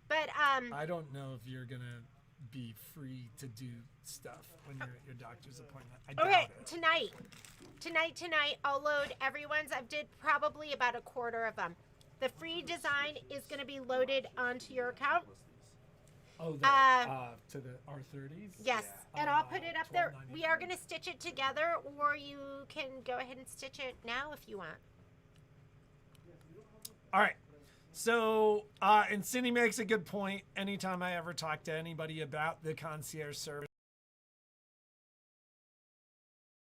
But
I don't know if you're going to be free to do stuff when you're at your doctor's appointment. I
okay,
doubt it.
tonight, I'll load everyone's. I've did probably about a quarter of them. The free design is going to be loaded onto your account.
Oh, to the R30s?
Yes, and I'll put it up there.
$12.99.
We are going to stitch it together, or you can go ahead and stitch it now if you want.
All right. So, and Cindy makes a good point. Anytime I ever talk to anybody about the concierge service,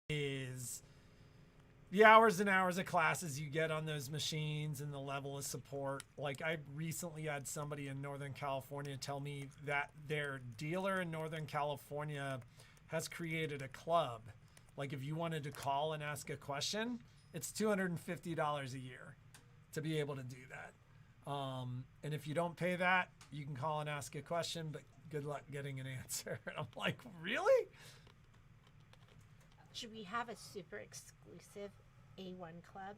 is the hours and hours of classes you get on those machines and the level of support. Like, I recently had somebody in Northern California tell me that their dealer in Northern California has created a club. Like, if you wanted to call and ask a question, it's $250 a year to be able to do that. And if you don't pay that, you can call and ask a question, but good luck getting an answer. And I'm like, really?
Should we have a super exclusive A1 club?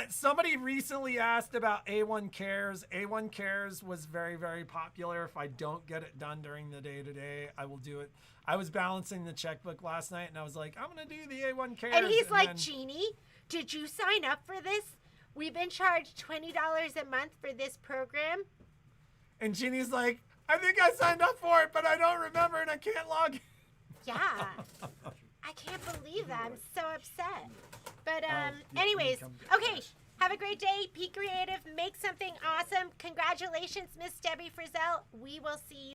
Somebody recently asked about A1 Cares. A1 Cares was very, very popular. If I don't get it done during the day today, I will do it. I was balancing the checkbook last night, and I was like, I'm going to do the A1 Cares.
And he's like, Jeannie, did you sign up for this? We've been charged $20 a month for this program.
And Jeannie's like, I think I signed up for it, but I don't remember, and I can't log in.
Yeah. I can't believe that. I'm so upset. But anyways, okay. Have a great day. Be creative. Make something awesome. Congratulations, Miss Debbie Frizzell. We will see you.